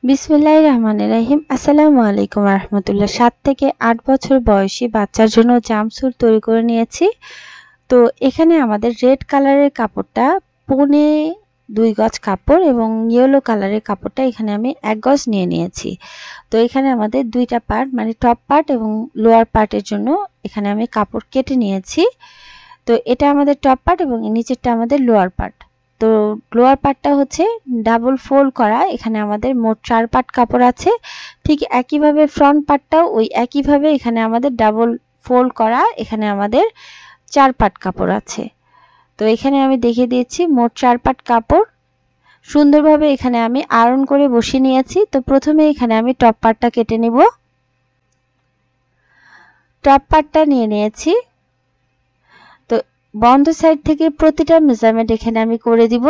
বিসমিল্লাহির রহমানির রহিম। আসসালামু আলাইকুম রাহমাতুল্লাহ। 7 থেকে 8 বছর বয়সী বাচ্চার জন্য জাম্পস্যুট তৈরি করে নিয়েছি। তো এখানে আমাদের রেড কালারের কাপড়টা 2.25 গজ কাপড় এবং ইয়েলো কালারের কাপড়টা এখানে আমি 1 গজ নিয়ে নিয়েছি। তো এখানে আমাদের দুইটা পার্ট মানে টপ পার্ট এবং লোয়ার পার্টের জন্য এখানে আমি কাপড় কেটে নিয়েছি। তো এটা আমাদের টপ পার্ট এবং নিচেরটা আমাদের লোয়ার পার্ট। তো লোয়ার পার্টটা হচ্ছে ডাবল ফোল্ড করা। এখানে আমাদের মোট 4 পার্ট কাপড় আছে। ঠিক একইভাবে ফ্রন্ট পার্টটাও ওই একইভাবে এখানে আমাদের ডাবল ফোল্ড করা। এখানে আমাদের 4 পার্ট কাপড় আছে। তো এখানে আমি দেখিয়ে দিয়েছি মোট 4 পার্ট কাপড় সুন্দরভাবে এখানে আমি আয়রন করে বসিয়ে নিয়েছি। তো প্রথমে এখানে আমি টপ পার্টটা কেটে নিব। টপ পার্টটা নিয়ে নিয়েছি। তো বন্ধ সাইড থেকে প্রতিটা মেজারমেন্ট এখানে আমি করে দিব।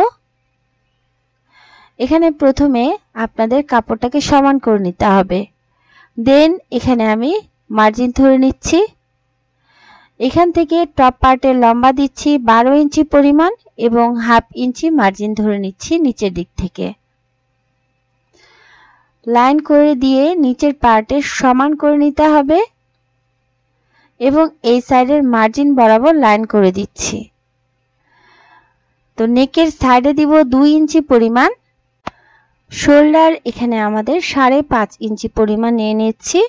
এখানে প্রথমে আপনাদের কাপড়টাকে সমান করে নিতে হবে। দেন এখানে আমি মার্জিন ধরে নিচ্ছি। এখান থেকে টপ পার্টের লম্বা দিচ্ছি 12 ইঞ্চি পরিমাণ এবং হাফ ইঞ্চি মার্জিন ধরে নিচ্ছি নিচের দিক থেকে। লাইন করে দিয়ে নিচের পার্টের সমান করে নিতে হবে এবং এই সাইডের মার্জিন বরাবর লাইন করে দিচ্ছি। তো নেকের সাইডে দিব 2 ইঞ্চি পরিমাণ। শোল্ডার এখানে আমাদের 5.5 ইঞ্চি পরিমাণ নিয়ে নিচ্ছি।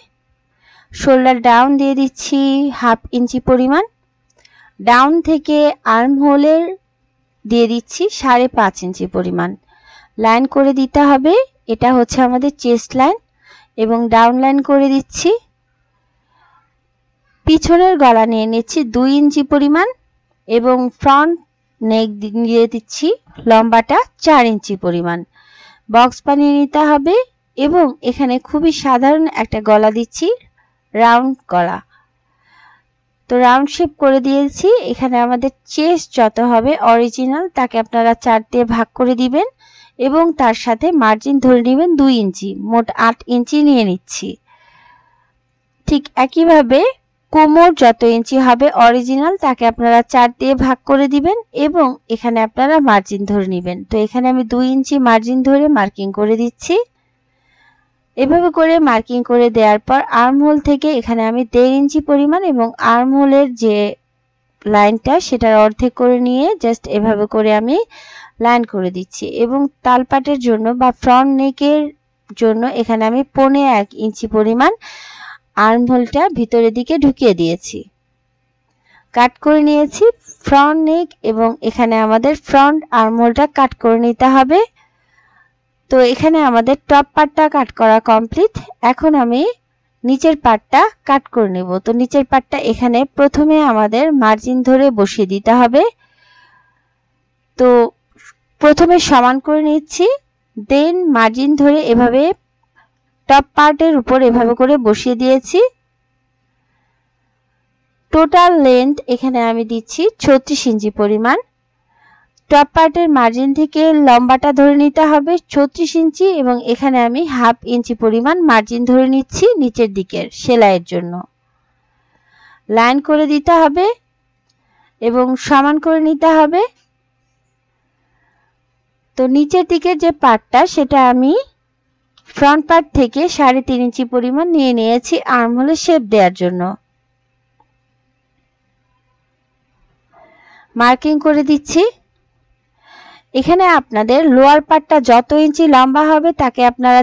শোল্ডার ডাউন দিয়ে দিচ্ছি হাফ ইঞ্চি পরিমাণ। ডাউন থেকে আর্ম হোলের দিয়ে দিচ্ছি 5.5 ইঞ্চি পরিমাণ। লাইন করে দিতে হবে। এটা হচ্ছে আমাদের চেস্ট লাইন এবং ডাউন লাইন করে দিচ্ছি। পিছনের গলা নিয়ে নিচ্ছি 2 ইঞ্চি পরিমাণ এবং ফ্রন্ট নেক দিয়ে দিচ্ছি লম্বাটা 4 ইঞ্চি পরিমাণ। বক্স বানিয়ে নিতে হবে এবং এখানে খুবই সাধারণ একটা গলা দিচ্ছি, রাউন্ড গলা। তো রাউন্ড শেপ করে দিয়েছি। এখানে আমাদের চেস্ট যত হবে অরিজিনাল তাকে আপনারা 4 দিয়ে ভাগ করে দিবেন এবং তার সাথে মার্জিন ধরে নেবেন 2 ইঞ্চি, মোট 8 ইঞ্চি নিয়ে নিচ্ছি। ঠিক একইভাবে কোমর যত ইঞ্চি হবে অরিজিনাল তাকে আপনারা 4 দিয়ে ভাগ করে দিবেন এবং এখানে আপনারা মার্জিন ধরে নেবেন। তো এখানে আমি 2 ইঞ্চি মার্জিন ধরে মার্কিং করে দিচ্ছি। এভাবে করে মার্কিং করে দেওয়ার পর আর্মহোল থেকে এখানে আমি 1.5 ইঞ্চি পরিমাণ এবং আর্মহোলের যে লাইনটা সেটার অর্ধেক করে নিয়ে জাস্ট এভাবে করে আমি লাইন করে দিচ্ছি এবং তালপাটের জন্য বা ফ্রন্ট নেকের জন্য এখানে আমি 1.25 ইঞ্চি পরিমাণ আর্মহোলটা ভিতরের দিকে ঢুকিয়ে দিয়েছি। কাট করে নিয়েছি ফ্রন্ট নেক এবং এখানে আমাদের ফ্রন্ট আর্মহোলটা কাট করে নিতে হবে। তো এখানে আমাদের টপ পার্টটা কাট করা কমপ্লিট। এখন আমি নিচের পার্টটা কাট করে নেব। তো নিচের পার্টটা এখানে প্রথমে আমাদের মার্জিন ধরে বসিয়ে দিতে হবে। তো প্রথমে সমান করে নিচ্ছি, দেন মার্জিন ধরে এভাবে টপ পার্টের উপর এভাবে করে বসিয়ে দিয়েছি। টোটাল লেন্থ এখানে আমি দিচ্ছি 36 ইঞ্চি পরিমাণ। টপ পার্টের মার্জিন থেকে লম্বাটা ধরে নিতে হবে 36 ইঞ্চি এবং এখানে আমি হাফ ইঞ্চি পরিমাণ মার্জিন ধরে নিচ্ছি নিচের দিকের সেলাইয়ের জন্য। লাইন করে দিতে হবে এবং সমান করে নিতে হবে। তো নিচের দিকের যে পার্টটা সেটা আমি ফ্রন্ট পার্ট থেকে 3.5 ইঞ্চি পরিমাণ নিয়ে নিয়েছি আর্মহোলে শেপ দেওয়ার জন্য। মার্কিং করে দিচ্ছি। এখানে আপনাদের লোয়ার পার্টটা যত ইঞ্চি লম্বা হবে তাকে আপনারা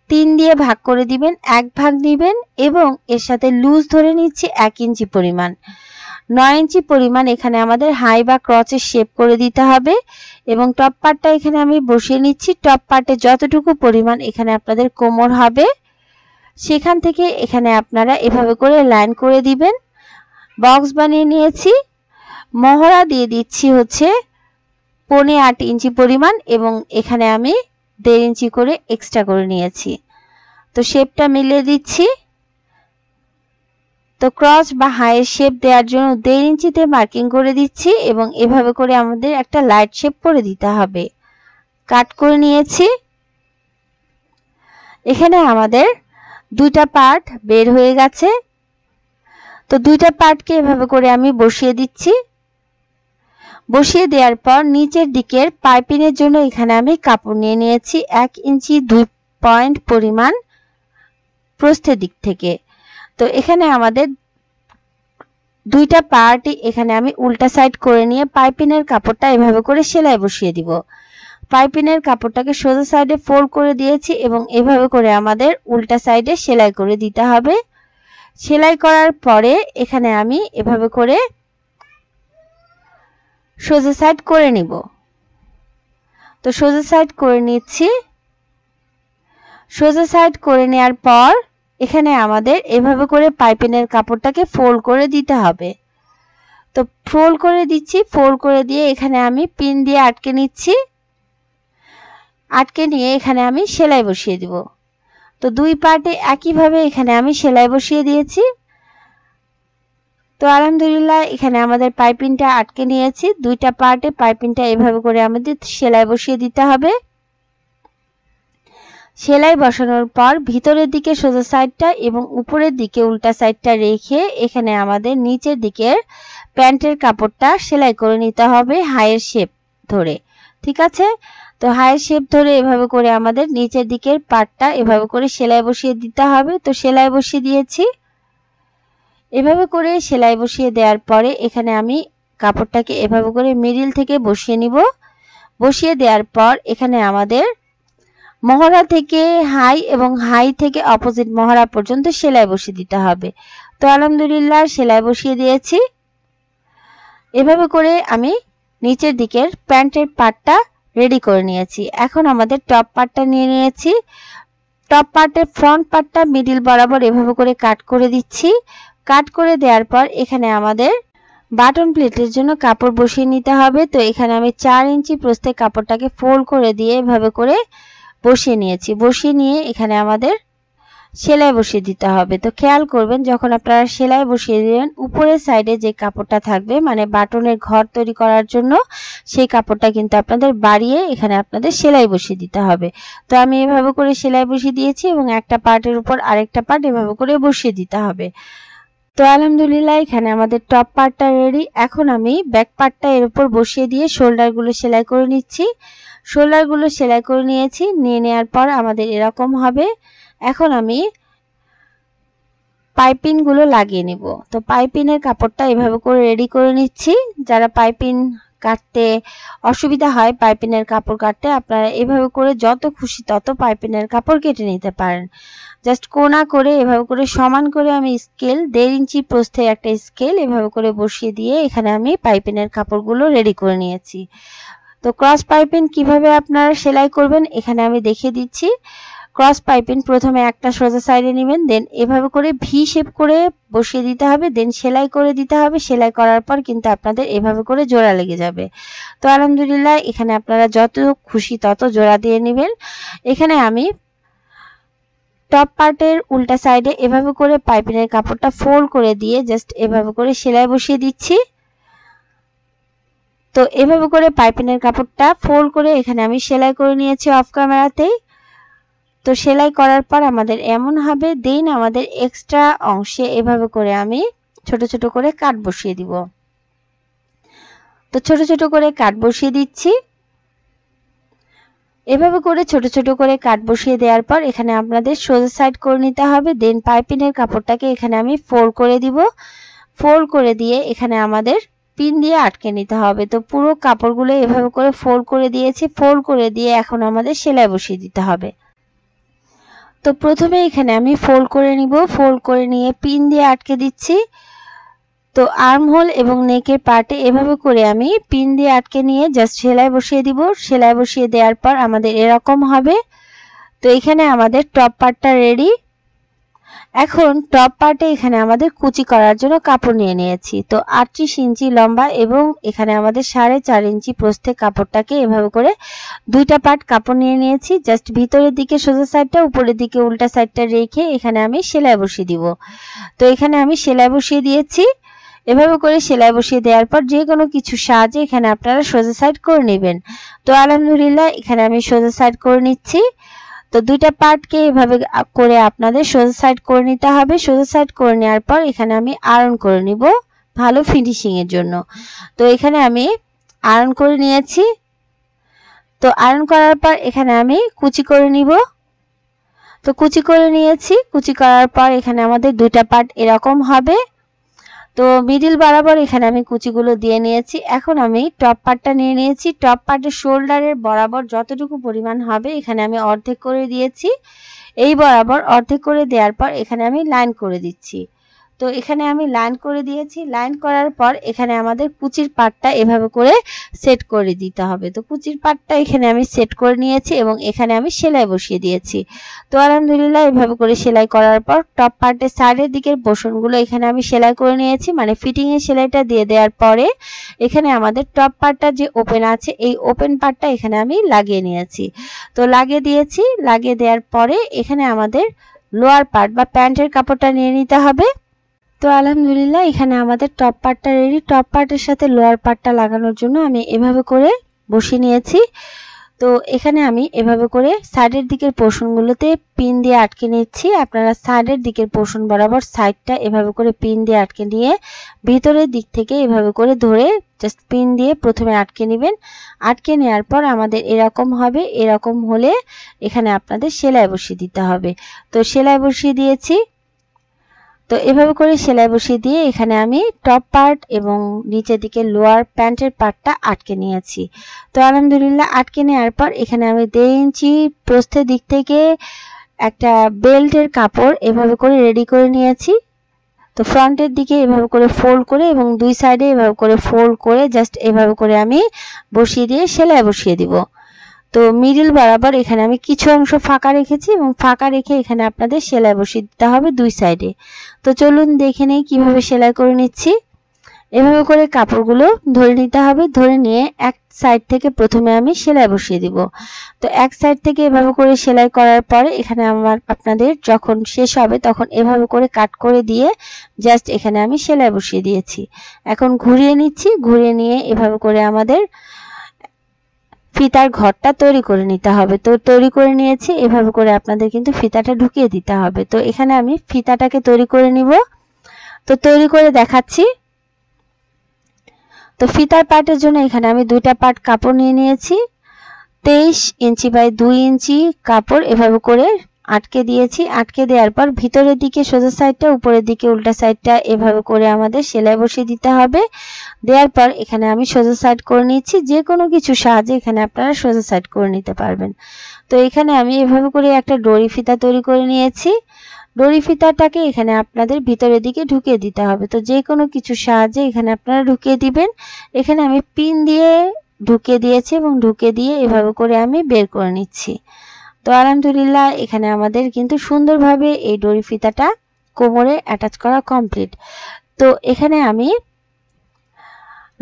3 দিয়ে ভাগ করে দিবেন, 1 ভাগ নেবেন এবং এর সাথে লুজ ধরে নিচ্ছি 1 ইঞ্চি পরিমাণ। 9 ইঞ্চি পরিমাণ এখানে আমাদের হাই বা ক্রচের শেপ করে দিতে হবে এবং টপ পার্টটা এখানে আমি বসিয়ে নিচ্ছি। টপ পার্টে যতটুকু পরিমাণ এখানে আপনাদের কোমর হবে সেখান থেকে এখানে আপনারা এভাবে করে লাইন করে দিবেন। বক্স বানিয়ে নিয়েছি। মহড়া দিয়ে দিচ্ছি হচ্ছে 1.25 ইঞ্চি পরিমাণ এবং এখানে আমি 1.5 ইঞ্চি করে এক্সট্রা করে নিয়েছি। তো শেপটা মিলিয়ে দিচ্ছি। তো ক্রস বা হাইয়ের শেপ দেওয়ার জন্য 1.5 ইঞ্চিতে মার্কিং করে দিচ্ছি এবং এভাবে করে আমাদের একটা লাইট শেপ করে দিতে হবে। কাট করে নিয়েছি। এখানে আমাদের দুইটা পার্ট বের হয়ে গেছে। তো দুইটা পার্টকে এভাবে করে আমি বসিয়ে দিচ্ছি। বসিয়ে দেওয়ার পর নিচের দিকের পাইপিংয়ের জন্য এখানে আমি কাপড় নিয়ে নিয়েছি 1 ইঞ্চি 2 পয়েন্ট পরিমাণ প্রস্থের দিক থেকে। তো এখানে আমাদের দুইটা পার্টই এখানে আমি উল্টা সাইড করে নিয়ে পাইপিনের কাপড়টা এভাবে করে সেলাই বসিয়ে দিব। পাইপিনের কাপড়টাকে সোজা সাইডে ফোল্ড করে দিয়েছি এবং এভাবে করে আমাদের উল্টা সাইডে সেলাই করে দিতে হবে। সেলাই করার পরে এখানে আমি এভাবে করে সোজা সাইড করে নিব। তো সোজা সাইড করে নিচ্ছি। সোজা সাইড করে নেওয়ার পর এখানে আমাদের এভাবে করে পাইপিনের কাপড়টাকে ফোল্ড করে দিতে হবে। তো ফোল্ড করে দিচ্ছি। ফোল্ড করে দিয়ে এখানে আমি পিন দিয়ে আটকে নিচ্ছি। আটকে নিয়ে এখানে আমি সেলাই বসিয়ে দিব। তো দুই পার্টে একইভাবে এখানে আমি সেলাই বসিয়ে দিয়েছি। তো আলহামদুলিল্লাহ এখানে আমাদের পাইপিংটা আটকে নিয়েছি। দুইটা পার্টে পাইপিংটা এভাবে করে আমাদের সেলাই বসিয়ে দিতে হবে। সেলাই বসানোর পর ভিতরের দিকে সোজা সাইডটা এবং উপরের দিকে উল্টা সাইডটা রেখে এখানে আমাদের নিচের দিকের প্যান্টের কাপড়টা সেলাই করে নিতে হবে হাইয়ের শেপ ধরে। ঠিক আছে? তো হাইয়ের শেপ ধরে এভাবে করে আমাদের নিচের দিকের পার্টটা এভাবে করে সেলাই বসিয়ে দিতে হবে। তো সেলাই বসিয়ে দিয়েছি। এভাবে করে সেলাই বসিয়ে দেওয়ার পরে এখানে আমি কাপড়টাকে এভাবে করে মিডল থেকে বসিয়ে নিব। বসিয়ে দেওয়ার পর এখানে আমাদের মহড়া থেকে হাই এবং হাই থেকে অপোজিট মহড়া পর্যন্ত সেলাই বসিয়ে দিতে হবে। তো আলহামদুলিল্লাহ সেলাই বসিয়ে দিয়েছি। এভাবে করে আমি নিচের দিকের প্যান্টের পার্টটা রেডি করে নিয়েছি। এখন আমাদের টপ পার্টটা নিয়ে নিয়েছি। টপ পার্টের ফ্রন্ট পার্টটা মিডল বরাবর এভাবে করে কাট করে দিচ্ছি। কাট করে দেওয়ার পর এখানে আমাদের বাটন প্লেটের জন্য কাপড় বসিয়ে নিতে হবে। তো এখানে আমি 4 ইঞ্চি প্রস্থে কাপড়টাকে ফোল্ড করে দিয়ে এভাবে করে বসিয়ে নিয়েছি। বসিয়ে নিয়ে এখানে আমাদের সেলাই বসিয়ে দিতে হবে। তো খেয়াল করবেন যখন আপনারা সেলাই বসিয়ে দিবেন উপরের সাইডে যে কাপড়টা থাকবে মানে বাটনের ঘর তৈরি করার জন্য সেই কাপড়টা কিন্তু আপনাদের বাড়িয়ে এখানে আপনাদের সেলাই বসিয়ে দিতে হবে। তো আমি এভাবে করে সেলাই বসিয়ে দিয়েছি এবং একটা পার্টের উপর আরেকটা পার্ট এভাবে করে বসিয়ে দিতে হবে। তো আলহামদুলিল্লাহ এখানে আমাদের টপ পার্টটা রেডি। এখন আমি ব্যাক পার্টটা এর উপর বসিয়ে দিয়ে শোল্ডারগুলো সেলাই করে নিচ্ছি। শোল্ডারগুলো সেলাই করে নিয়েছি। নিয়ে নেওয়ার পর আমাদের এরকম হবে। এখন আমি পাইপিংগুলো লাগিয়ে নিব। তো পাইপিংয়ের কাপড়টা এভাবে করে রেডি করে নিচ্ছি। যারা পাইপিং কাটতে অসুবিধা হয় পাইপিংয়ের কাপড় কাটতে আপনারা এভাবে করে যত খুশি তত পাইপিংয়ের কাপড় কেটে নিতে পারেন। জাস্ট কোনা করে এভাবে করে সমান করে আমি স্কেল 1.5 ইঞ্চি প্রস্থে একটা স্কেল এভাবে করে বসিয়ে দিয়ে এখানে আমি পাইপিংয়ের কাপড়গুলো রেডি করে নিয়েছি। তো ক্রস পাইপিং কিভাবে আপনারা সেলাই করবেন এখানে আমি দেখিয়ে দিচ্ছি। ক্রস পাইপিং প্রথমে একটা সোজা সাইডে নেবেন, দেন এভাবে করে ভি শেপ করে বসিয়ে দিতে হবে, দেন সেলাই করে দিতে হবে। সেলাই করার পর কিন্তু আপনাদের এভাবে করে জোড়া লেগে যাবে। তো আলহামদুলিল্লাহ এখানে আপনারা যত খুশি তত জোড়া দিয়ে নেবেন। এখানে আমি টপ পার্টের উল্টা সাইডে এভাবে করে পাইপিংয়ের কাপড়টা ফোল্ড করে দিয়ে জাস্ট এভাবে করে সেলাই বসিয়ে দিচ্ছি। তো এভাবে করে পাইপিংয়ের কাপড়টা ফোল্ড করে এখানে আমি সেলাই করে নিয়েছি অফ ক্যামেরাতেই। তো সেলাই করার পর আমাদের এমন হবে, দেন আমাদের এক্সট্রা অংশে এভাবে করে আমি ছোট ছোট করে কাট বসিয়ে দিব। তো ছোট ছোট করে কাট বসিয়ে দিচ্ছি। এভাবে করে ছোট ছোট করে কাট বসিয়ে দেওয়ার পর এখানে আপনাদের সোজা সাইড করে নিতে হবে। দেন পাইপিংয়ের কাপড়টাকে এখানে আমি ফোল্ড করে দিব। ফোল্ড করে দিয়ে এখানে আমাদের পিন দিয়ে আটকে নিতে হবে। তো পুরো কাপড়গুলো এভাবে করে ফোল্ড করে দিয়েছি। ফোল্ড করে দিয়ে এখন আমাদের সেলাই বসিয়ে দিতে হবে। তো প্রথমে এখানে আমি ফোল্ড করে নিব। ফোল্ড করে নিয়ে পিন দিয়ে আটকে দিচ্ছি। তো আর্ম হোল এবং নেকের পার্টে এভাবে করে আমি পিন দিয়ে আটকে নিয়ে জাস্ট সেলাই বসিয়ে দিব। সেলাই বসিয়ে দেওয়ার পর আমাদের এরকম হবে। তো এখানে আমাদের টপ পার্টটা রেডি। এখন টপ পার্টে এখানে আমাদের কুচি করার জন্য কাপড় নিয়ে নিয়েছি। তো 38 ইঞ্চি লম্বা এবং এখানে আমাদের 4.5 ইঞ্চি প্রস্থে কাপড়টাকে এভাবে করে দুইটা পার্ট কাপড় নিয়ে নিয়েছি। জাস্ট ভিতরের দিকে সোজা সাইডটা উপরের দিকে উল্টা সাইডটা রেখে এখানে আমি সেলাই বসিয়ে দিব। তো এখানে আমি সেলাই বসিয়ে দিয়েছি। এভাবে করে সেলাই বসিয়ে দেওয়ার পর যে কোনো কিছু সাহায্যে এখানে আপনারা সোজা সাইড করে নেবেন। তো আলহামদুলিল্লাহ এখানে আমি সোজা সাইড করে নিচ্ছি। তো দুইটা পার্টকে এভাবে করে আপনাদের সোজা সাইড করে নিতে হবে। সোজা সাইড করে নেওয়ার পর এখানে আমি আয়রন করে নিব ভালো ফিনিশিং এর জন্য। তো এখানে আমি আয়রন করে নিয়েছি। তো আয়রন করার পর এখানে আমি কুচি করে নিব। তো কুচি করে নিয়েছি। কুচি করার পর এখানে আমাদের দুইটা পার্ট এরকম হবে। তো মিডিল বরাবর এখানে আমি কুচিগুলো দিয়ে নিয়েছি। এখন আমি টপ পার্টটা নিয়ে নিয়েছি। টপ পার্টের শোল্ডারের বরাবর যতটুকু পরিমাণ হবে এখানে আমি অর্ধেক করে দিয়েছি। এই বরাবর অর্ধেক করে দেওয়ার পর এখানে আমি লাইন করে দিচ্ছি। তো এখানে আমি লাইন করে দিয়েছি। লাইন করার পর এখানে আমাদের কুচির পার্টটা এভাবে করে সেট করে দিতে হবে। তো কুচির পার্টটা এখানে আমি সেট করে নিয়েছি এবং এখানে আমি সেলাই বসিয়ে দিয়েছি। তো আলহামদুলিল্লাহ এভাবে করে সেলাই করার পর টপ পার্টের সাইডের দিকের পোরশনগুলো এখানে আমি সেলাই করে নিয়েছি, মানে ফিটিং এর সেলাইটা দিয়ে দেওয়ার পরে এখানে আমাদের টপ পার্টটা যে ওপেন আছে এই ওপেন পার্টটা এখানে আমি লাগিয়ে নিয়েছি। তো লাগিয়ে দিয়েছি। লাগিয়ে দেওয়ার পরে এখানে আমাদের লোয়ার পার্ট বা প্যান্টের কাপড়টা নিয়ে নিতে হবে। তো আলহামদুলিল্লাহ এখানে আমাদের টপ পার্টটা রেডি। টপ পার্টের সাথে লোয়ার পার্টটা লাগানোর জন্য আমি এভাবে করে বসিয়ে নিয়েছি। তো এখানে আমি এভাবে করে সাইডের দিকের পোরশনগুলোতে পিন দিয়ে আটকে নিচ্ছি। আপনারা সাইডের দিকের পোরশন বরাবর সাইডটা এভাবে করে পিন দিয়ে আটকে নিয়ে ভিতরের দিক থেকে এভাবে করে ধরে জাস্ট পিন দিয়ে প্রথমে আটকে নেবেন। আটকে নেওয়ার পর আমাদের এরকম হবে। এরকম হলে এখানে আপনাদের সেলাই বসিয়ে দিতে হবে। তো সেলাই বসিয়ে দিয়েছি। তো এভাবে করে সেলাই বসিয়ে দিয়ে এখানে আমি টপ পার্ট এবং নিচের দিকে লোয়ার প্যান্টের পার্টটা আটকে নিয়েছি। তো আলহামদুলিল্লাহ আটকে নেওয়ার পর এখানে আমি 1.5 ইঞ্চি প্রস্থের দিক থেকে একটা বেল্টের কাপড় এভাবে করে রেডি করে নিয়েছি। তো ফ্রন্টের দিকে এভাবে করে ফোল্ড করে এবং দুই সাইডে এভাবে করে ফোল্ড করে জাস্ট এভাবে করে আমি বসিয়ে দিয়ে সেলাই বসিয়ে দিব। তো মিডল বরাবর এখানে আমি কিছু অংশ ফাঁকা রেখেছি এবং ফাঁকা রেখে এখানে আপনাদের সেলাই বসিয়ে দিতে হবে দুই সাইডে। তো চলুন দেখে নেই কিভাবে সেলাই করে নিচ্ছি। এভাবে করে কাপড়গুলো ধরে নিতে হবে। ধরে নিয়ে এক সাইড থেকে প্রথমে আমি সেলাই বসিয়ে দিব। তো এক সাইড থেকে এভাবে করে সেলাই করার পরে এখানে আপনাদের যখন শেষ হবে তখন এভাবে করে কাট করে দিয়ে জাস্ট এখানে আমি সেলাই বসিয়ে দিয়েছি। এখন ঘুরিয়ে নিচ্ছি। ঘুরিয়ে নিয়ে এভাবে করে আমাদের ফিতার ঘরটা তৈরি করে নিতে হবে। তো তৈরি করে নিয়েছি। এভাবে করে আপনাদের কিন্তু ফিতাটা ঢুকিয়ে দিতে হবে। তো এখানে আমি ফিতাটাকে তৈরি করে নিব। তো তৈরি করে দেখাচ্ছি। তো ফিতার পার্টের জন্য এখানে আমি দুইটা পার্ট কাপড় নিয়ে নিয়েছি। 23 ইঞ্চি বাই 2 ইঞ্চি কাপড় এভাবে করে আটকে দিয়েছি। আটকে দেওয়ার পর ভিতরের দিকে সোজা সাইডটা, উপরের দিকে উল্টা সাইডটা এভাবে করে আমাদের সেলাই বসিয়ে দিতে হবে। দেওয়ার পর এখানে আমি সোজা সাইড করে নিচ্ছি। যে কোনো কিছু সাহায্যে এখানে আপনারা সোজা সাইড করে নিতে পারবেন। তো এখানে আমি এভাবে করে একটা ডরি ফিতা তৈরি করে নিয়েছি। ডরি ফিতাটাকে এখানে আপনাদের ভিতরের দিকে ঢুকিয়ে দিতে হবে। তো যে কোনো কিছু সাহায্যে এখানে আপনারা ঢুকিয়ে দিবেন। এখানে আমি পিন দিয়ে ঢুকিয়ে দিয়েছি এবং ঢুকিয়ে দিয়ে এভাবে করে আমি বের করে নিচ্ছি। তো আলহামদুলিল্লাহ এখানে আমাদের কিন্তু সুন্দরভাবে এই ডরি ফিতাটা কোমরে অ্যাটাচ করা কমপ্লিট। তো এখানে আমি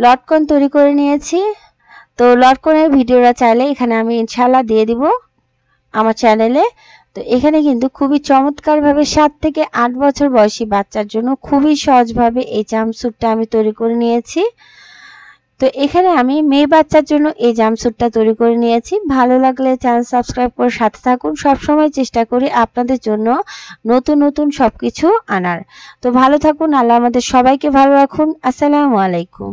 লটকন তৈরি করে নিয়েছি। তো লটকনের ভিডিওটা চাইলে এখানে আমি ইনশাআল্লাহ দিয়ে দিব আমার চ্যানেলে। তো এখানে কিন্তু খুবই চমৎকারভাবে 7 থেকে 8 বছর বয়সী বাচ্চার জন্য খুবই সহজভাবে এই জাম্পস্যুটটা আমি তৈরি করে নিয়েছি। তো এখানে আমি মেয়ে বাচ্চার জন্য এই জাম্পস্যুটটা তৈরি করে নিয়েছি। ভালো লাগলে চ্যানেল সাবস্ক্রাইব করে সাথে থাকুন। সব সময় চেষ্টা করি আপনাদের জন্য নতুন নতুন সবকিছু আনার। তো ভালো থাকুন। আল্লাহ আমাদের সবাইকে ভালো রাখুন। আসসালামু আলাইকুম।